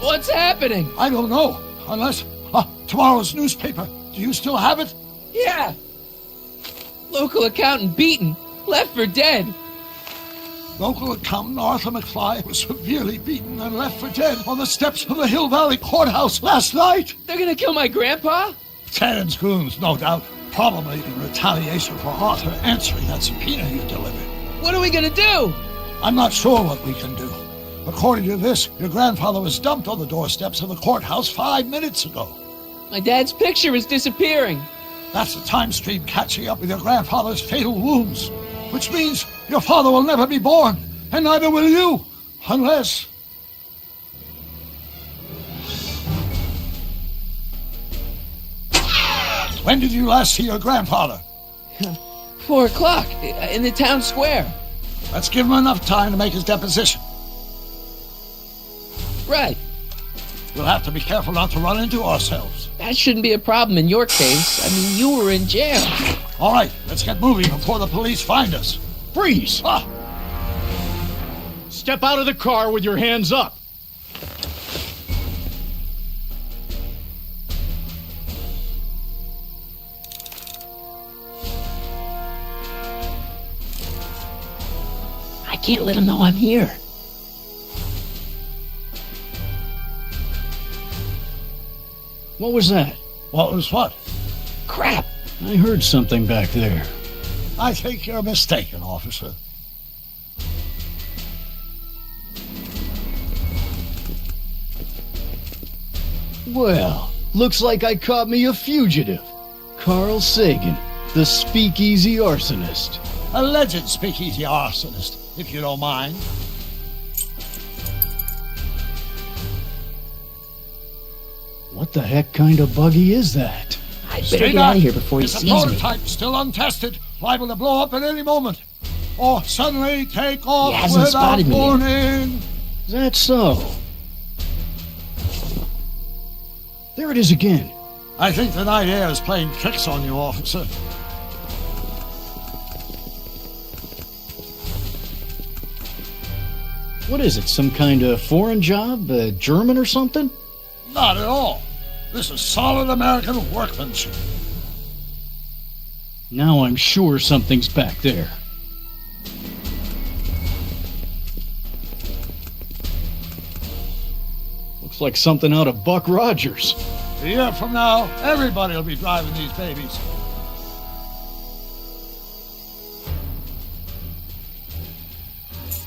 What's happening? I don't know, unless... tomorrow's newspaper. Do you still have it? Yeah. Local accountant beaten. Left for dead. Local accountant Arthur McFly was severely beaten and left for dead on the steps of the Hill Valley Courthouse last night. They're gonna kill my grandpa? Shannon's goons, no doubt. Probably in retaliation for Arthur answering that subpoena you delivered. What are we gonna do? I'm not sure what we can do. According to this, your grandfather was dumped on the doorsteps of the courthouse 5 minutes ago. My dad's picture is disappearing. That's the time stream catching up with your grandfather's fatal wounds. Which means your father will never be born, and neither will you, unless... When did you last see your grandfather? 4 o'clock, in the town square. Let's give him enough time to make his deposition. Right. We'll have to be careful not to run into ourselves. That shouldn't be a problem in your case. I mean, you were in jail. All right, let's get moving before the police find us. Freeze! Step out of the car with your hands up. I can't let him know I'm here. What was that? What was what? Crap! I heard something back there. I think you're mistaken, officer. Well, looks like I caught me a fugitive. Carl Sagan, the speakeasy arsonist. Alleged speakeasy arsonist, if you don't mind. What the heck kind of buggy is that? I better get out of here before he it's sees a me. prototype, still untested, liable to blow up at any moment. Or suddenly take off He hasn't without spotted me yet. Is warning. that so? There it is again. I think the night air is playing tricks on you, officer. What is it, some kind of foreign job? German or something? Not at all. This is solid American workmanship. Now I'm sure something's back there. Looks like something out of Buck Rogers. A year from now, everybody will be driving these babies.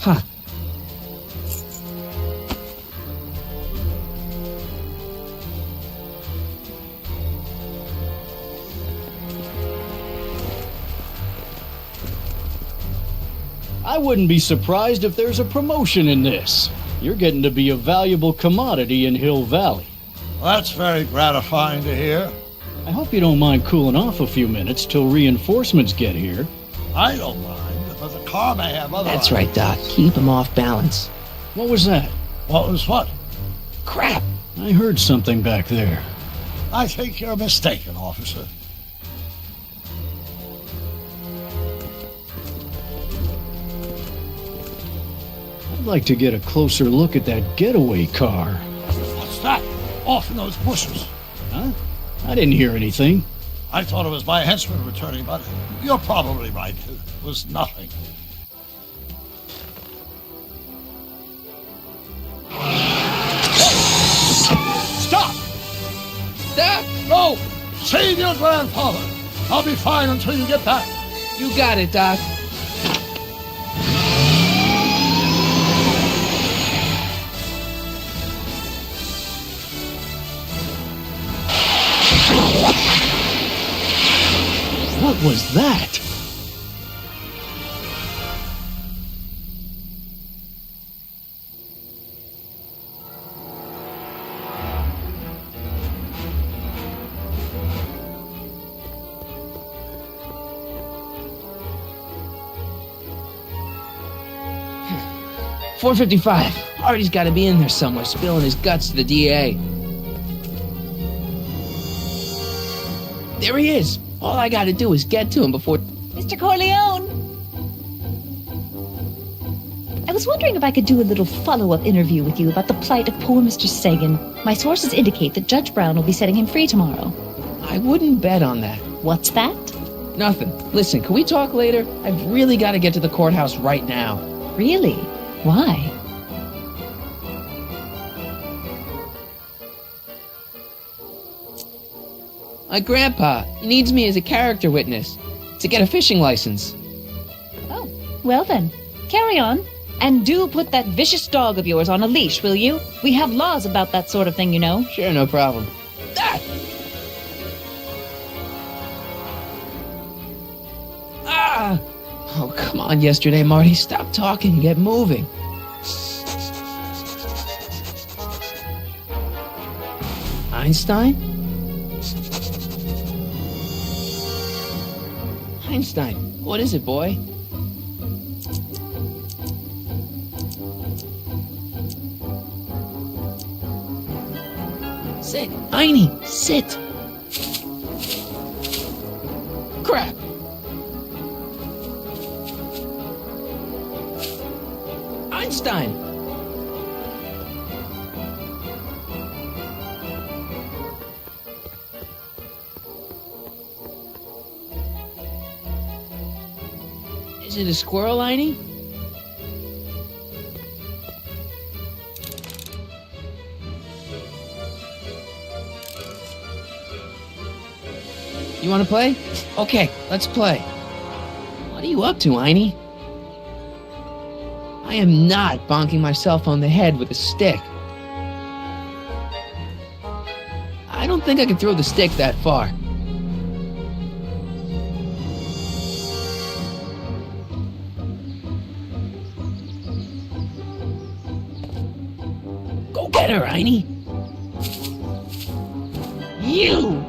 Huh. I wouldn't be surprised if there's a promotion in this. You're getting to be a valuable commodity in Hill Valley. That's very gratifying to hear. I hope you don't mind cooling off a few minutes till reinforcements get here. I don't mind, but the car may have other... That's right, Doc. Keep him off balance. What was that? What was what? Crap! I heard something back there. I think you're mistaken, officer. I'd like to get a closer look at that getaway car. What's that? Off in those bushes. Huh? I didn't hear anything. I thought it was my henchman returning, but you're probably right. It was nothing. Stop! Doc! No! Save your grandfather! I'll be fine until you get back. You got it, Doc. What was that? .455. Artie's got to be in there somewhere, spilling his guts to the DA. There he is. All I got to do is get to him before... Mr. Corleone! I was wondering if I could do a little follow-up interview with you about the plight of poor Mr. Sagan. My sources indicate that Judge Brown will be setting him free tomorrow. I wouldn't bet on that. What's that? Nothing. Listen, can we talk later? I've really got to get to the courthouse right now. Really? Why? My grandpa, he needs me as a character witness to get a fishing license. Oh, well then. Carry on. And do put that vicious dog of yours on a leash, will you? We have laws about that sort of thing, you know. Sure, no problem. Ah! Ah! Oh, come on, yesterday, Marty. Stop talking and get moving. Einstein? Einstein, what is it, boy? Sit, Einie, sit. Crap. Einstein. Is it a squirrel, Einie? You want to play? Okay, let's play. What are you up to, Einie? I am not bonking myself on the head with a stick. I don't think I can throw the stick that far. Go get her, Einie. You!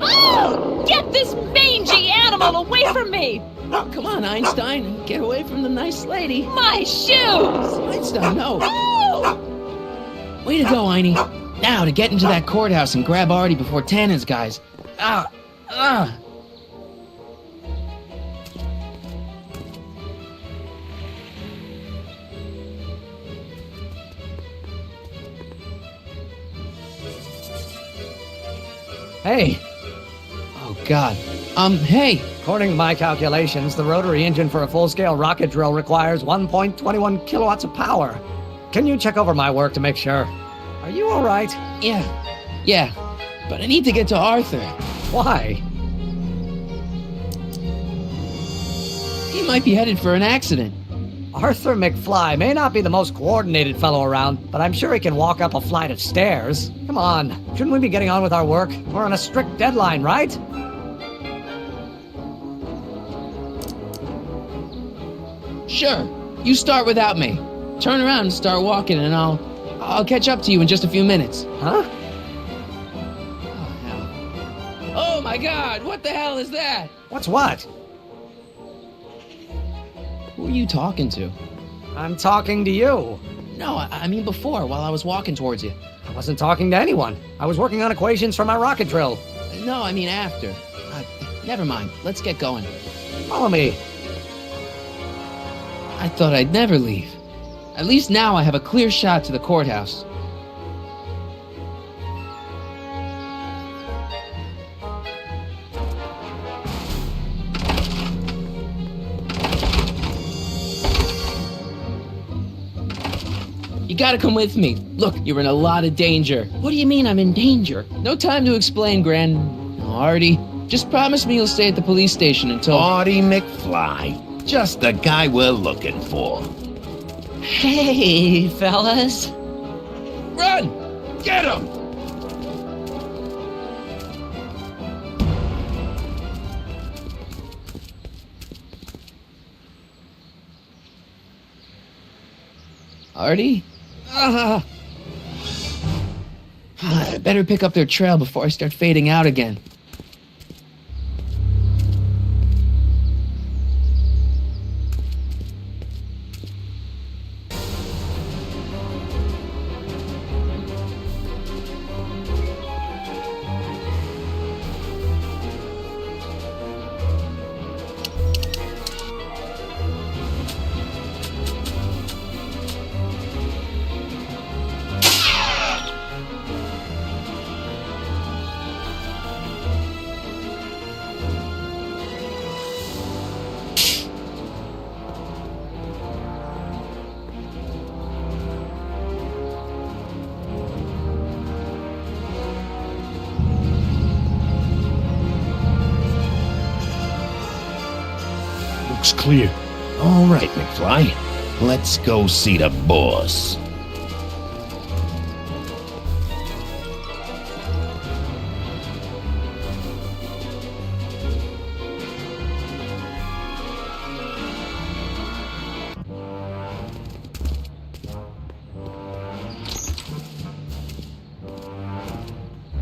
Oh! Get this mangy animal away from me! Come on, Einstein. Get away from the nice lady. My shoes! Einstein, no. Oh! Way to go, Einie. Now to get into that courthouse and grab Artie before Tannen's guys. Ah! Ah! Hey. Oh, God. Hey. According to my calculations, the rotary engine for a full-scale rocket drill requires 1.21 kilowatts of power. Can you check over my work to make sure? Are you all right? Yeah. But I need to get to Arthur. Why? He might be headed for an accident. Arthur McFly may not be the most coordinated fellow around, but I'm sure he can walk up a flight of stairs. Come on, shouldn't we be getting on with our work? We're on a strict deadline, right? Sure. You start without me. Turn around and start walking, and I'll catch up to you in just a few minutes. Huh? Oh, hell. Oh, my God! What the hell is that? What's what? Who are you talking to? I'm talking to you. No, I mean before, while I was walking towards you. I wasn't talking to anyone. I was working on equations for my rocket drill. No, I mean after. Never mind. Let's get going. Follow me. I thought I'd never leave. At least now I have a clear shot to the courthouse. You gotta come with me. Look, you're in a lot of danger. What do you mean I'm in danger? No time to explain, Artie. Just promise me you'll stay at the police station until... Artie McFly. Just the guy we're looking for. Hey, fellas. Run! Get him! Artie? I better pick up their trail before I start fading out again. clear. All right, McFly. Let's go see the boss.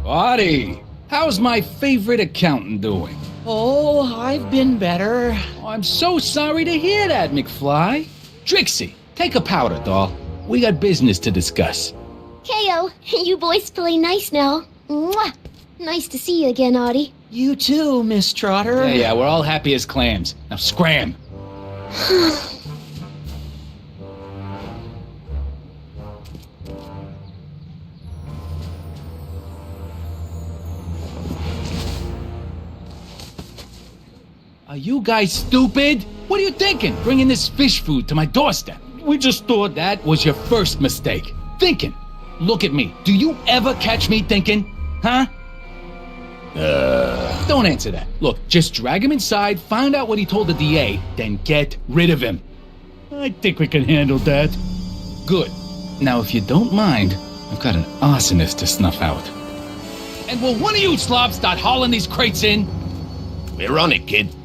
Artie, how's my favorite accountant doing? Oh, I've been better. Oh, I'm so sorry to hear that, McFly. Trixie, take a powder, doll. We got business to discuss. Heyo, you boys play nice now. Mwah. Nice to see you again, Audie. You too, Miss Trotter. Yeah, we're all happy as clams. Now scram. Are you guys stupid? What are you thinking, bringing this fish food to my doorstep? We just thought that was your first mistake. Thinking. Look at me. Do you ever catch me thinking? Huh? Don't answer that. Look, just drag him inside, find out what he told the DA, then get rid of him. I think we can handle that. Good. Now, if you don't mind, I've got an arsonist to snuff out. And will one of you slobs start hauling these crates in? We're on it, kid.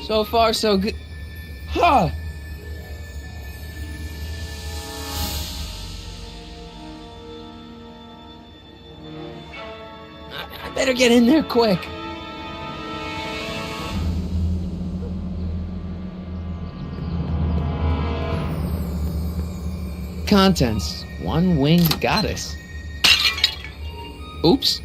So far, so good. Huh. I better get in there quick. Contents. One winged goddess. Oops.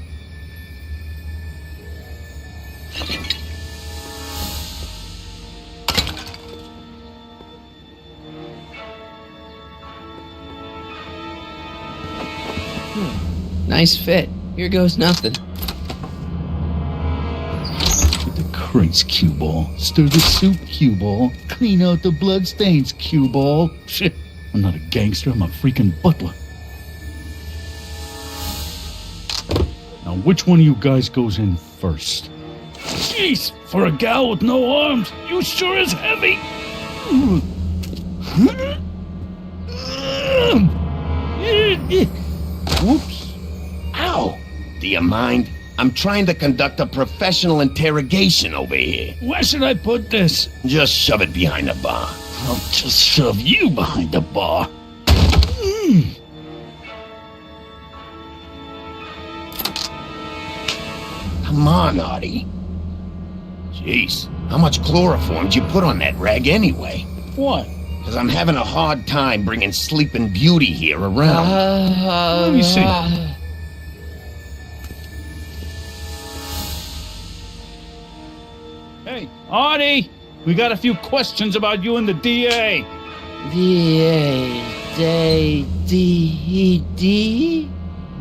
Nice fit. Here goes nothing. Get the crates, cue ball. Stir the soup, cue ball. Clean out the bloodstains, cue ball. Shit, I'm not a gangster, I'm a freaking butler. Now, which one of you guys goes in first? Jeez, for a gal with no arms, you sure is heavy. Whoops. Ow! Do you mind? I'm trying to conduct a professional interrogation over here. Where should I put this? Just shove it behind the bar. I'll just shove you behind the bar. Come on, Artie. Jeez, how much chloroform did you put on that rag anyway? What? Because I'm having a hard time bringing Sleeping Beauty here around. Let me see. Hey, Artie! We got a few questions about you and the DA. D.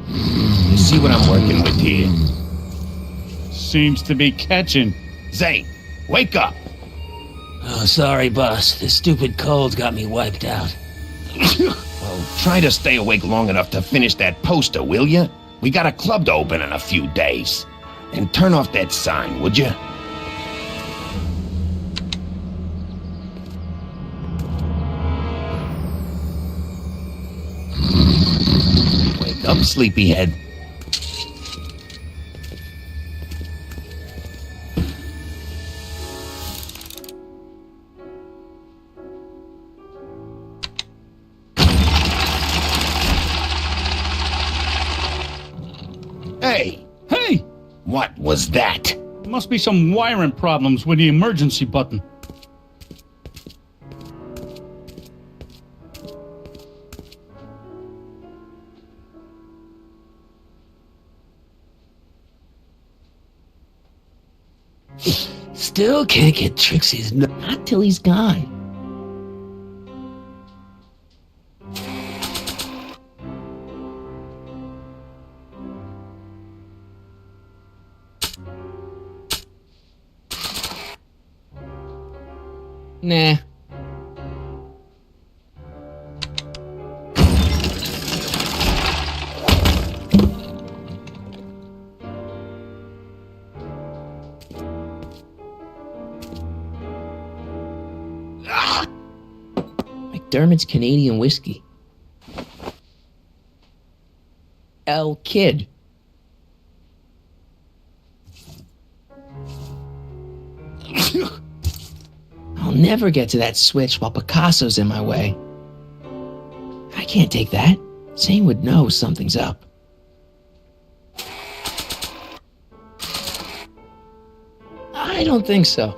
You see what I'm working with here? Seems to be catching. Zane, wake up! Oh, sorry, boss. This stupid cold's got me wiped out. Well, try to stay awake long enough to finish that poster, will you? We got a club to open in a few days. And turn off that sign, would you? Wake up, sleepyhead. Hey! Hey! What was that? Must be some wiring problems with the emergency button. Still can't get Trixie's not till he's gone. Nah. McDermott's Canadian whiskey. El Kid. I'll never get to that switch while Picasso's in my way. I can't take that. Zane would know something's up. I don't think so.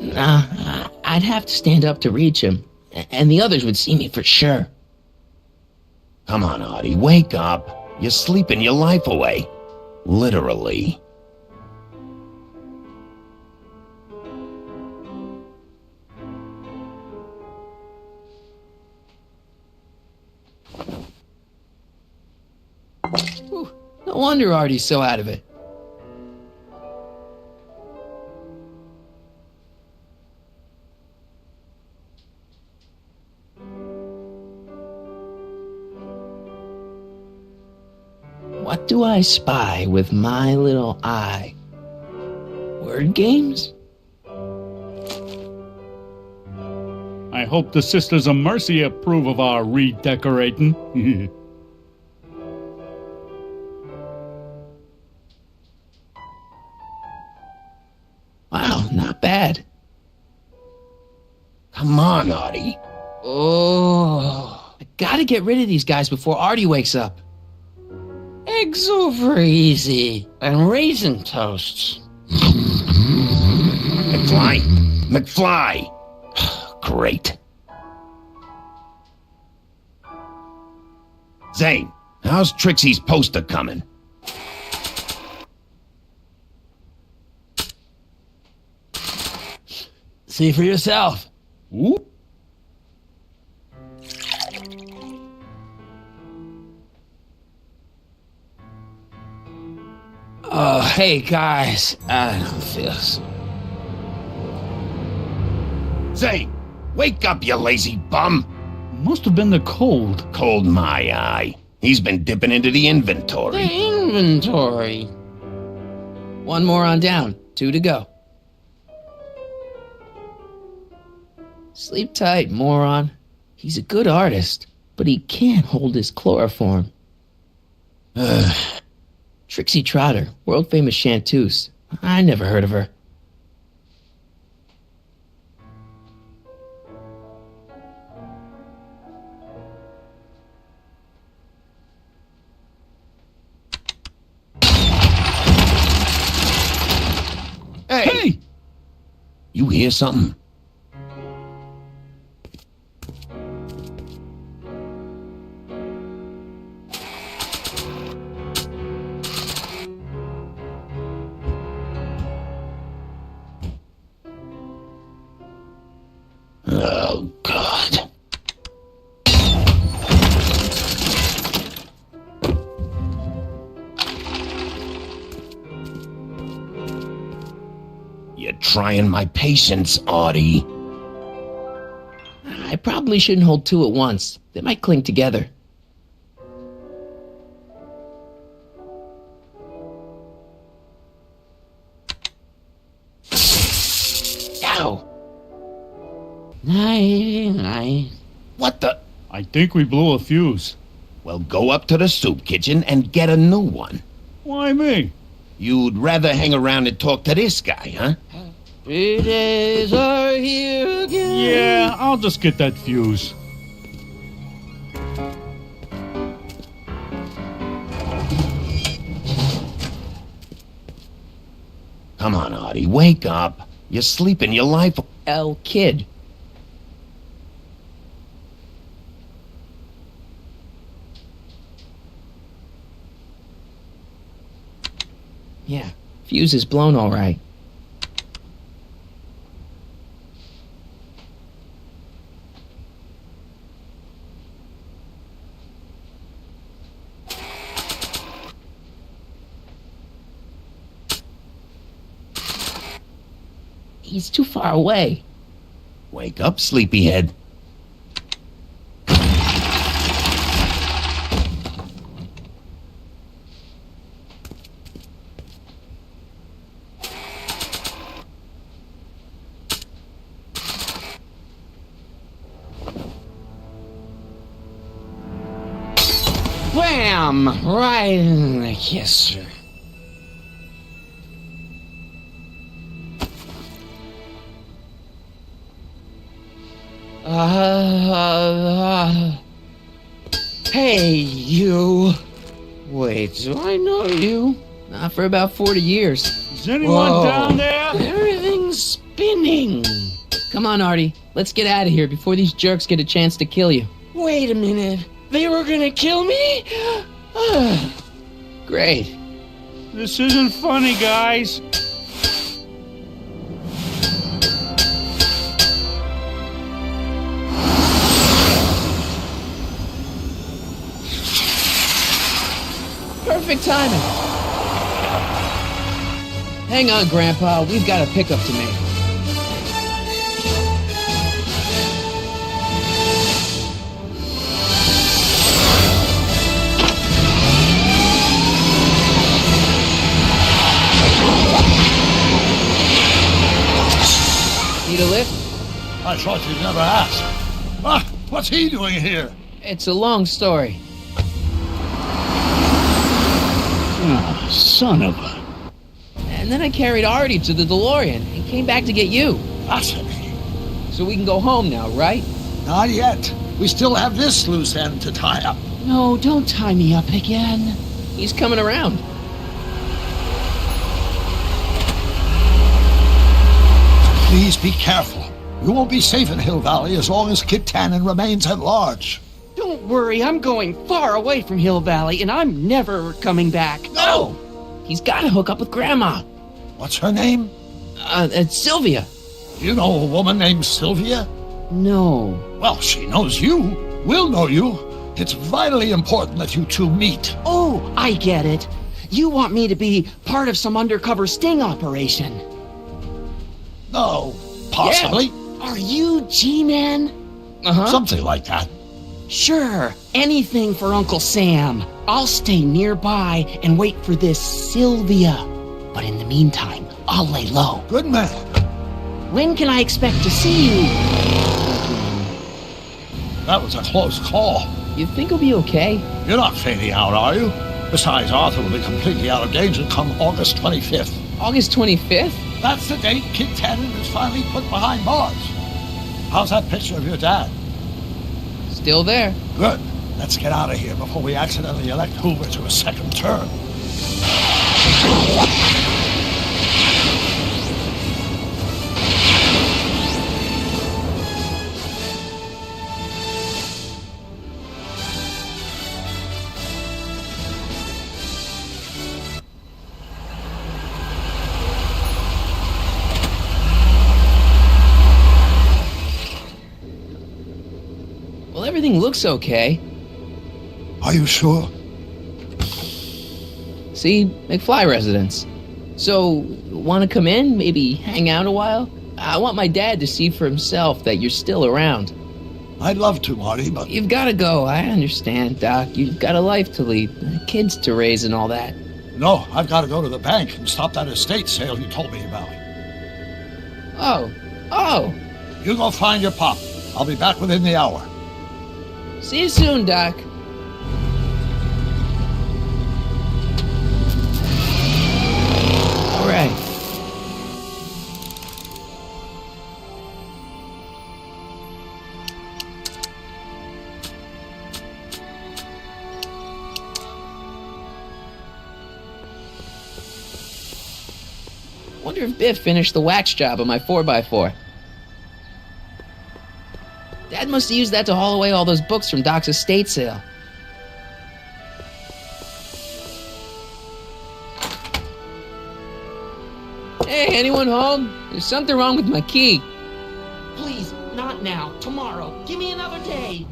Nah, I'd have to stand up to reach him, and the others would see me for sure. Come on, Artie, wake up. You're sleeping your life away. Literally. Whew, no wonder Artie's so out of it. What do I spy with my little eye? Word games? I hope the Sisters of Mercy approve of our redecorating. Wow, not bad. Come on, Artie. Oh, I gotta get rid of these guys before Artie wakes up. Eggs over easy and raisin toasts. McFly! McFly! Great. Zane, how's Trixie's poster coming? See for yourself. Ooh. Oh, hey guys, I don't feel so. Zane, wake up, you lazy bum! Must have been the cold. Cold my eye. He's been dipping into the inventory. Inventory. One more on down, 2 to go. Sleep tight, moron. He's a good artist, but he can't hold his chloroform. Trixie Trotter, world-famous chanteuse. I never heard of her. Hey! You hear something? Oh, God. You're trying my patience, Artie. I probably shouldn't hold 2 at once. They might cling together. Ow! Night. What the? I think we blew a fuse. Well, go up to the soup kitchen and get a new one. Why me? You'd rather hang around and talk to this guy, huh? 3 days are here again. Yeah, I'll just get that fuse. Come on, Artie, wake up. You're sleeping your life. El Kid. Yeah, fuse is blown all right. He's too far away. Wake up, sleepyhead. Wham! Right in the kisser. Hey, you. Wait, do I know you? Not for about 40 years. Is anyone down there? Everything's spinning. Come on, Artie. Let's get out of here before these jerks get a chance to kill you. Wait a minute. They were gonna kill me? Great. This isn't funny, guys. Perfect timing. Hang on, Grandpa. We've got a pickup to make. Need a lift? I thought you'd never ask. Ah, what's he doing here? It's a long story. Ah, son of a... And then I carried Artie to the DeLorean and came back to get you. That's it. So we can go home now, right? Not yet. We still have this loose end to tie up. No, don't tie me up again. He's coming around. Please be careful. You won't be safe in Hill Valley as long as Kit Tannen remains at large. Don't worry, I'm going far away from Hill Valley, and I'm never coming back. No! He's got to hook up with Grandma. What's her name? It's Sylvia. You know a woman named Sylvia? No. Well, she knows you. We'll know you. It's vitally important that you two meet. Oh, I get it. You want me to be part of some undercover sting operation. No, possibly. Are you G-Man? Uh-huh. Something like that. Sure, anything for Uncle Sam. I'll stay nearby and wait for this Sylvia. But in the meantime, I'll lay low. Good man. When can I expect to see you? That was a close call. You think he'll be okay? You're not fading out, are you? Besides, Arthur will be completely out of danger come August 25th. August 25th? That's the date Kit Tannen is finally put behind bars. How's that picture of your dad? Still there. Good. Let's get out of here before we accidentally elect Hoover to a second term. Well, everything looks okay. Are you sure? See, McFly residence. So, want to come in? Maybe hang out a while? I want my dad to see for himself that you're still around. I'd love to, Marty, but... You've got to go. I understand, Doc. You've got a life to lead, kids to raise and all that. No, I've got to go to the bank and stop that estate sale you told me about. Oh. You go find your pop. I'll be back within the hour. See you soon, Doc. All right. Wonder if Biff finished the wax job on my 4x4. Dad must have used that to haul away all those books from Doc's estate sale. Hey, anyone home? There's something wrong with my key. Please, not now. Tomorrow. Give me another day.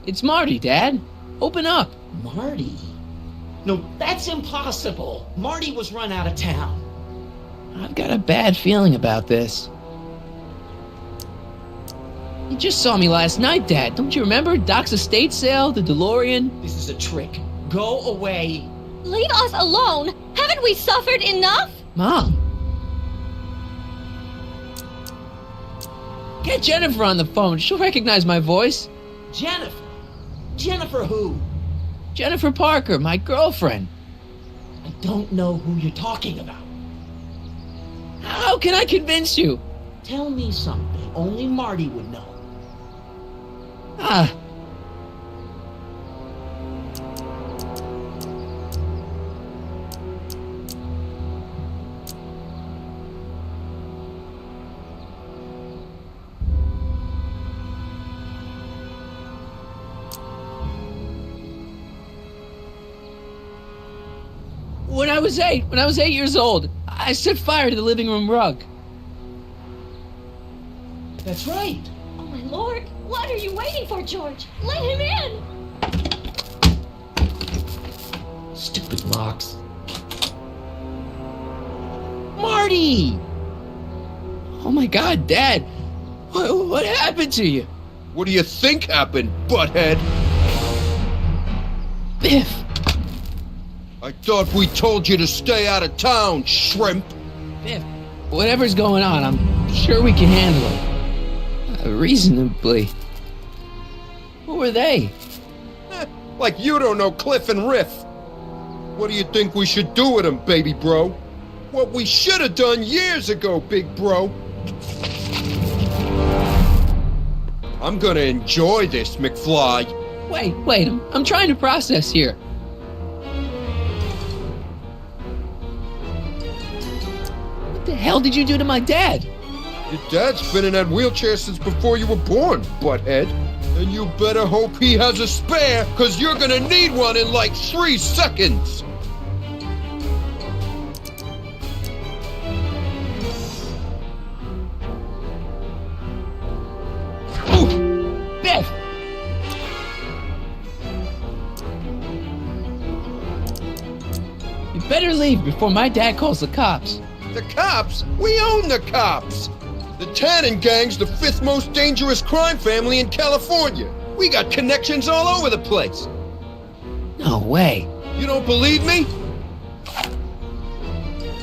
It's Marty, Dad. Open up. Marty? No, that's impossible. Marty was run out of town. I've got a bad feeling about this. You just saw me last night, Dad. Don't you remember? Doc's estate sale, the DeLorean. This is a trick. Go away. Leave us alone! Haven't we suffered enough? Mom. Get Jennifer on the phone. She'll recognize my voice. Jennifer. Jennifer who? Jennifer Parker, my girlfriend. I don't know who you're talking about. How can I convince you? Tell me something only Marty would know. Ah. When I was 8 years old, I set fire to the living room rug. That's right. Oh, my lord. What are you waiting for, George? Let him in! Stupid locks. Marty! Oh my God, Dad. What happened to you? What do you think happened, butthead? Biff. I thought we told you to stay out of town, shrimp. Biff, whatever's going on, I'm sure we can handle it. Reasonably. Who were they? Like you don't know Cliff and Riff. What do you think we should do with them, baby bro? What we should have done years ago, big bro. I'm gonna enjoy this, McFly. Wait, I'm trying to process here. What the hell did you do to my dad? Your dad's been in that wheelchair since before you were born, butthead. And you better hope he has a spare, cause you're gonna need one in like 3 seconds. Ooh, Biff! You better leave before my dad calls the cops. The cops? We own the cops! The Tannen gang's the 5th most dangerous crime family in California. We got connections all over the place. No way. You don't believe me?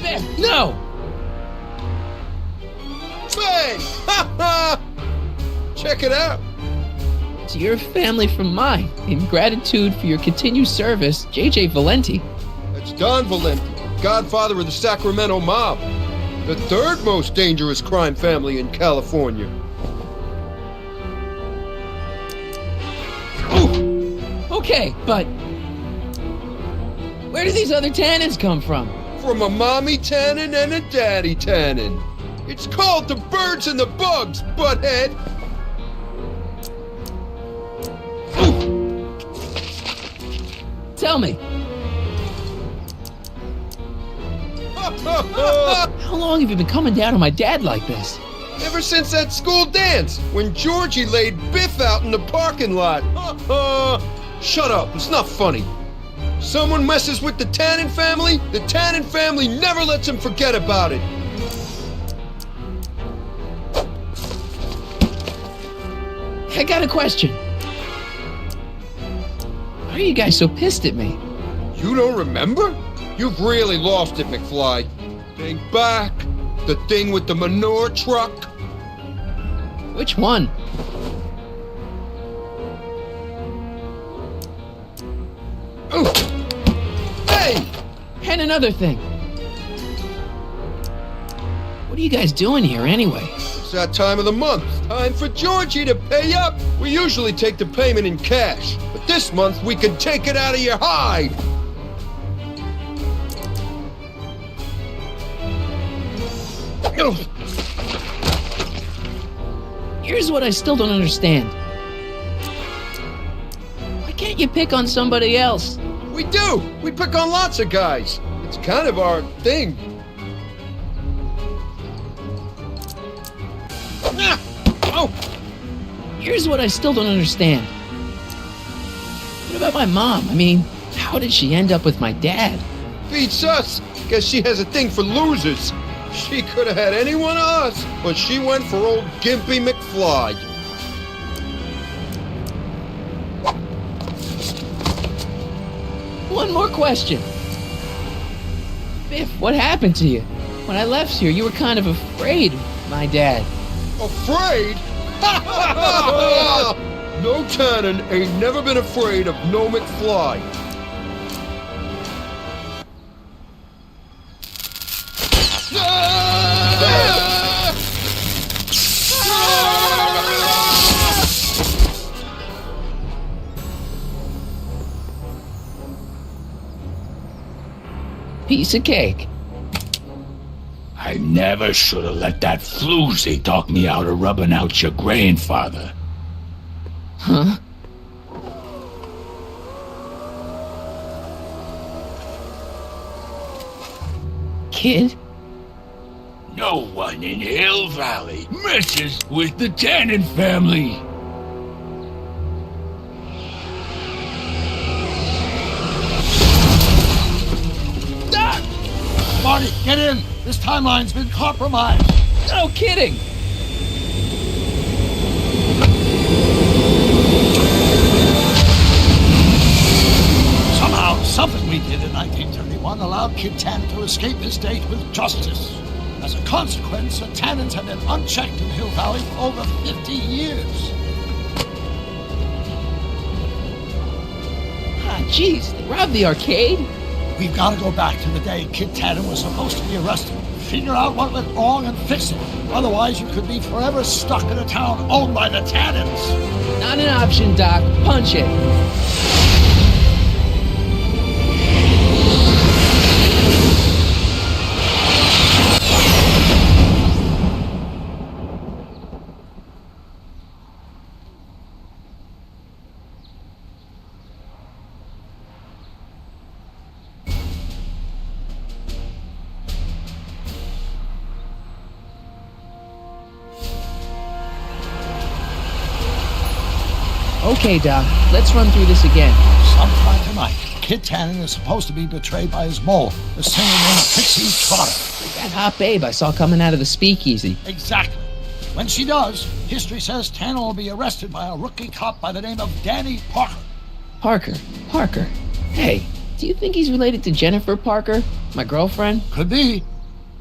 Biff, no! Bang! Ha ha! Check it out. To your family from mine, in gratitude for your continued service, J.J. Valenti. That's Don Valenti, godfather of the Sacramento mob. The 3rd most dangerous crime family in California. Ooh. Okay, but where do these other Tannens come from? From a mommy Tannen and a daddy Tannen. It's called the birds and the bugs, butthead. Ooh. Tell me, how long have you been coming down on my dad like this? Ever since that school dance, when Georgie laid Biff out in the parking lot. Shut up, it's not funny. Someone messes with the Tannen family never lets him forget about it. I got a question. Why are you guys so pissed at me? You don't remember? You've really lost it, McFly. Think back. The thing with the manure truck. Which one? Ooh. Hey! And another thing. What are you guys doing here anyway? It's that time of the month. Time for Georgie to pay up. We usually take the payment in cash, but this month we can take it out of your hide. Here's what I still don't understand. Why can't you pick on somebody else? We do. We pick on lots of guys. It's kind of our thing. Oh! Here's what I still don't understand. What about my mom? I mean, how did she end up with my dad? Beats us. Guess she has a thing for losers. She could have had any one of us, but she went for old Gimpy McFly. One more question. Biff, what happened to you? When I left here, you were kind of afraid of my dad. Afraid? No Tannen ain't never been afraid of no McFly. Piece of cake. I never should have let that floozy talk me out of rubbing out your grandfather. Huh? Kid? No one in Hill Valley messes with the Tannen family. Marty, get in! This timeline's been compromised! No kidding! Somehow, something we did in 1931 allowed Kid Tannen to escape his date with justice. As a consequence, the Tannens have been unchecked in Hill Valley for over 50 years. Ah, jeez, they robbed the arcade? We've got to go back to the day Kid Tannen was supposed to be arrested. Figure out what went wrong and fix it. Otherwise, you could be forever stuck in a town owned by the Tannens. Not an option, Doc. Punch it. Okay, Doc, let's run through this again. Sometime tonight, Kid Tannen is supposed to be betrayed by his mole, the singer named Pixie Trotter. That hot babe I saw coming out of the speakeasy. Exactly. When she does, history says Tannen will be arrested by a rookie cop by the name of Danny Parker. Parker. Hey, do you think he's related to Jennifer Parker, my girlfriend? Could be.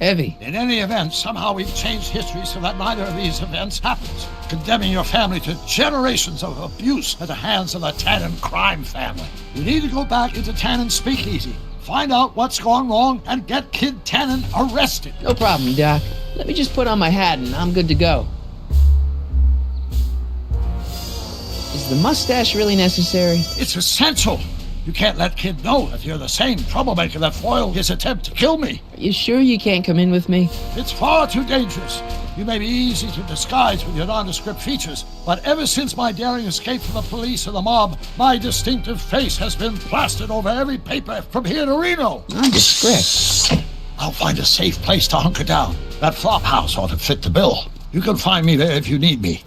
Evie. In any event, somehow we've changed history so that neither of these events happens, condemning your family to generations of abuse at the hands of the Tannen crime family. We need to go back into Tannen's speakeasy, find out what's gone wrong, and get Kid Tannen arrested. No problem, Doc. Let me just put on my hat and I'm good to go. Is the mustache really necessary? It's essential. You can't let Kid know that you're the same troublemaker that foiled his attempt to kill me. Are you sure you can't come in with me? It's far too dangerous. You may be easy to disguise with your nondescript features, but ever since my daring escape from the police and the mob, my distinctive face has been plastered over every paper from here to Reno. Nondescript? I'll find a safe place to hunker down. That flop house ought to fit the bill. You can find me there if you need me.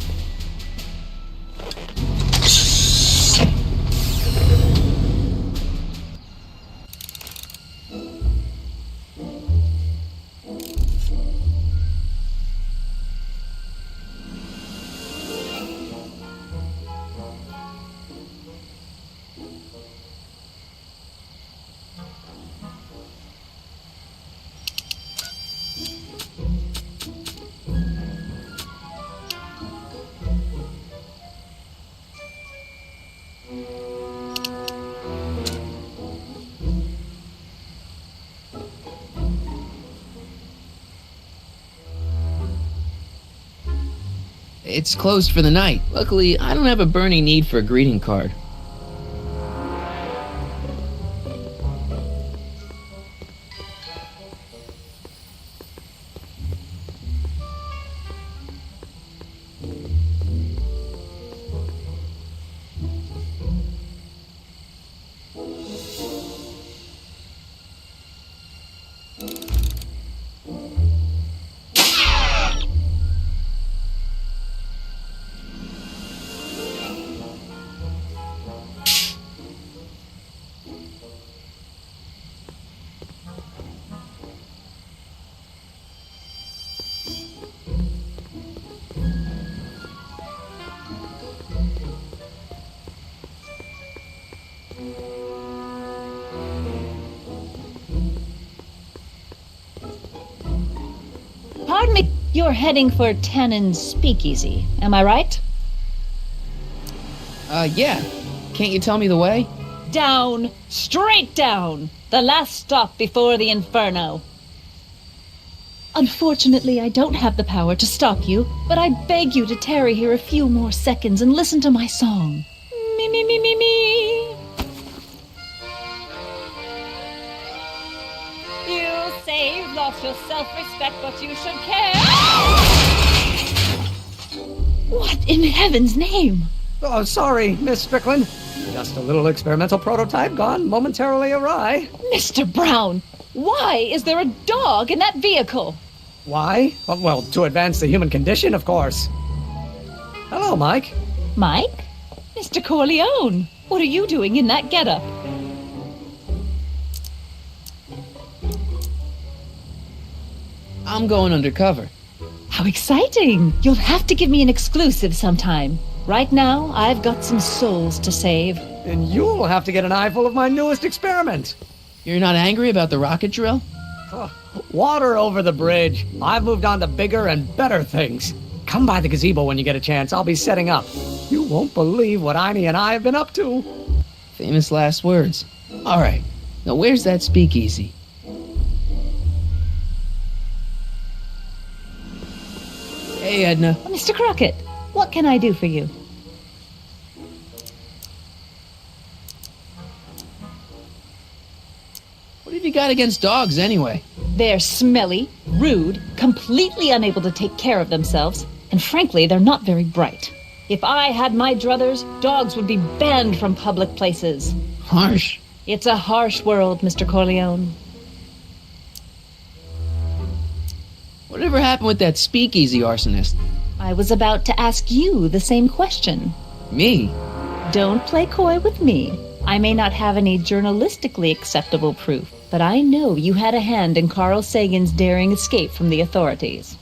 It's closed for the night. Luckily, I don't have a burning need for a greeting card. Pardon me, you're heading for Tannen's speakeasy, am I right? Yeah. Can't you tell me the way? Down, straight down. The last stop before the Inferno. Unfortunately, I don't have the power to stop you, but I beg you to tarry here a few more seconds and listen to my song. Me, me, me, me, me. You say you've lost your self-respect, but you should care. What in heaven's name? Oh, sorry, Miss Strickland. Just a little experimental prototype gone momentarily awry. Mr. Brown, why is there a dog in that vehicle? Why? Well, to advance the human condition, of course. Hello, Mike. Mike? Mr. Corleone, what are you doing in that getup? I'm going undercover. How exciting! You'll have to give me an exclusive sometime. Right now, I've got some souls to save. And you'll have to get an eyeful of my newest experiment. You're not angry about the rocket drill? Oh, water over the bridge. I've moved on to bigger and better things. Come by the gazebo when you get a chance. I'll be setting up. You won't believe what Einie and I have been up to. Famous last words. All right. Now where's that speakeasy? Hey, Edna. Mr. Crockett, what can I do for you? What have you got against dogs, anyway? They're smelly, rude, completely unable to take care of themselves, and frankly, they're not very bright. If I had my druthers, dogs would be banned from public places. Harsh. It's a harsh world, Mr. Corleone. Whatever happened with that speakeasy arsonist? I was about to ask you the same question. Me? Don't play coy with me. I may not have any journalistically acceptable proof, but I know you had a hand in Carl Sagan's daring escape from the authorities.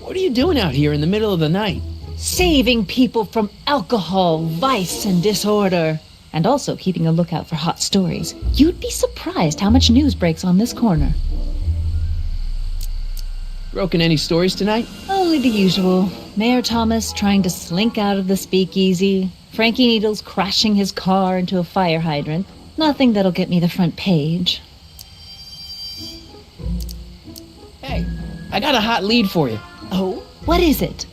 What are you doing out here in the middle of the night? Saving people from alcohol, vice, and disorder. And also keeping a lookout for hot stories. You'd be surprised how much news breaks on this corner. Broken any stories tonight? Only the usual. Mayor Thomas trying to slink out of the speakeasy. Frankie Needles crashing his car into a fire hydrant. Nothing that'll get me the front page. Hey, I got a hot lead for you. Oh? What is it?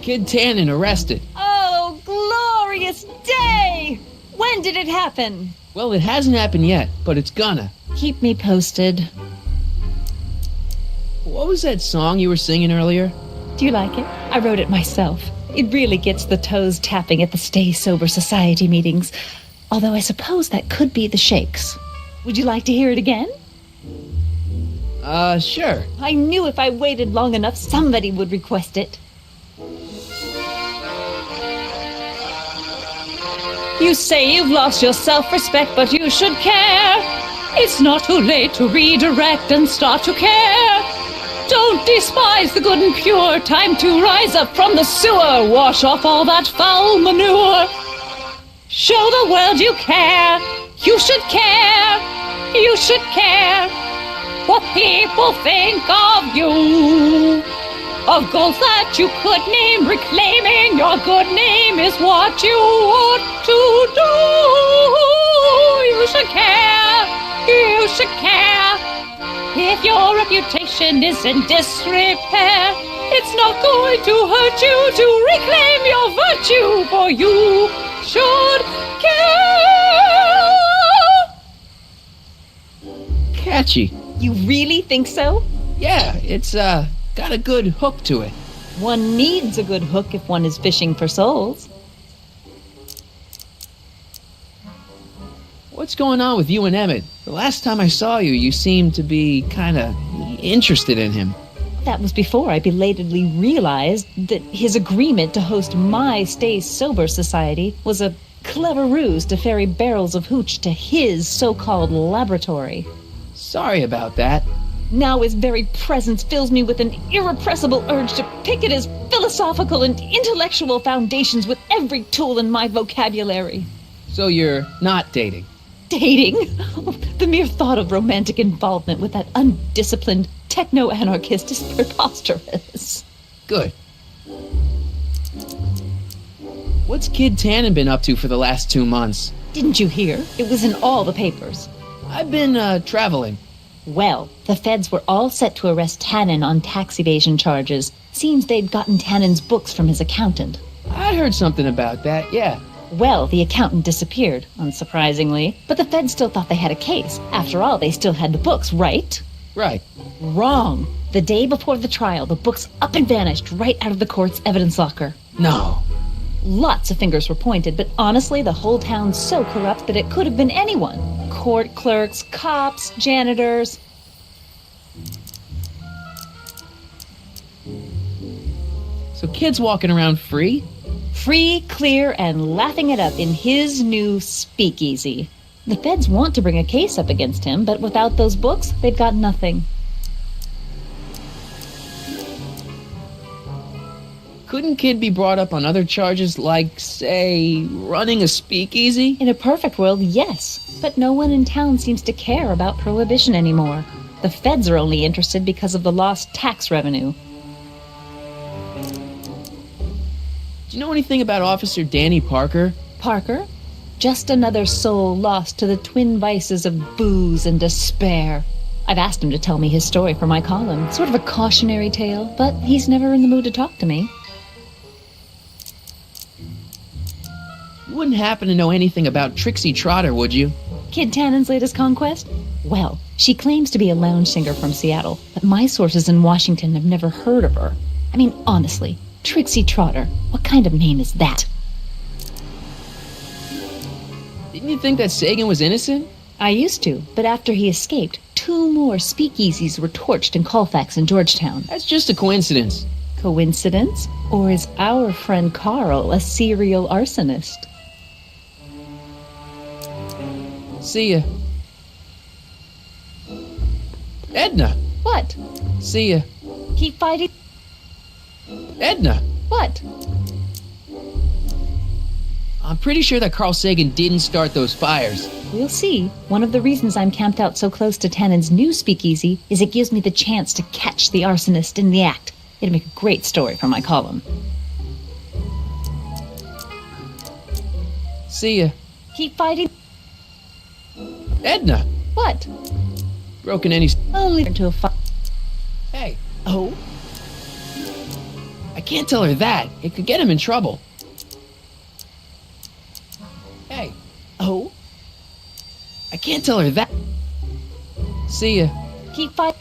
Kid Tannen arrested. Oh, glorious day! When did it happen? Well, it hasn't happened yet, but it's gonna. Keep me posted. What was that song you were singing earlier? Do you like it? I wrote it myself. It really gets the toes tapping at the Stay Sober Society meetings. Although I suppose that could be the Shakes. Would you like to hear it again? Sure. I knew if I waited long enough, somebody would request it. You say you've lost your self-respect, but you should care. It's not too late to redirect and start to care. Don't despise the good and pure. Time to rise up from the sewer. Wash off all that foul manure. Show the world you care. You should care. You should care what people think of you. Of goals that you could name, reclaiming your good name is what you ought to do. You should care. You should care. If your reputation is in disrepair, it's not going to hurt you to reclaim your virtue, for you should care. Catchy. You really think so? Yeah, it's, got a good hook to it. One needs a good hook if one is fishing for souls. What's going on with you and Emmett? The last time I saw you, you seemed to be kinda interested in him. That was before I belatedly realized that his agreement to host my Stay Sober Society was a clever ruse to ferry barrels of hooch to his so-called laboratory. Sorry about that. Now his very presence fills me with an irrepressible urge to pick at his philosophical and intellectual foundations with every tool in my vocabulary. So you're not dating? Dating? The mere thought of romantic involvement with that undisciplined, techno-anarchist is preposterous. Good. What's Kid Tannen been up to for the last 2 months? Didn't you hear? It was in all the papers. I've been, traveling. Well, the feds were all set to arrest Tannen on tax evasion charges. Seems they'd gotten Tannen's books from his accountant. I heard something about that, yeah. Well, the accountant disappeared, unsurprisingly. But the feds still thought they had a case. After all, they still had the books, right? Right. Wrong. The day before the trial, the books up and vanished right out of the court's evidence locker. No. Lots of fingers were pointed, but honestly, the whole town's so corrupt that it could have been anyone. Court clerks, cops, janitors. So Kid's walking around free? Free, clear, and laughing it up in his new speakeasy. The feds want to bring a case up against him, but without those books, they've got nothing. Couldn't Kid be brought up on other charges like, say, running a speakeasy? In a perfect world, yes. But no one in town seems to care about prohibition anymore. The feds are only interested because of the lost tax revenue. Do you know anything about Officer Danny Parker? Parker? Just another soul lost to the twin vices of booze and despair. I've asked him to tell me his story for my column. Sort of a cautionary tale, but he's never in the mood to talk to me. You wouldn't happen to know anything about Trixie Trotter, would you? Kid Tannen's latest conquest? Well, she claims to be a lounge singer from Seattle, but my sources in Washington have never heard of her. I mean, honestly, Trixie Trotter, what kind of name is that? Didn't you think that Sagan was innocent? I used to, but after he escaped, 2 more speakeasies were torched in Colfax and Georgetown. That's just a coincidence. Coincidence? Or is our friend Carl a serial arsonist? See ya. Edna! What? See ya. Keep fighting? Edna! What? I'm pretty sure that Carl Sagan didn't start those fires. We'll see. One of the reasons I'm camped out so close to Tannen's new speakeasy is it gives me the chance to catch the arsonist in the act. It'd make a great story for my column. See ya. Keep fighting? Edna! What? Broken any... Only into a fight. Hey, Oh? I can't tell her that. It could get him in trouble. Hey, Oh? I can't tell her that. See ya. Keep fighting?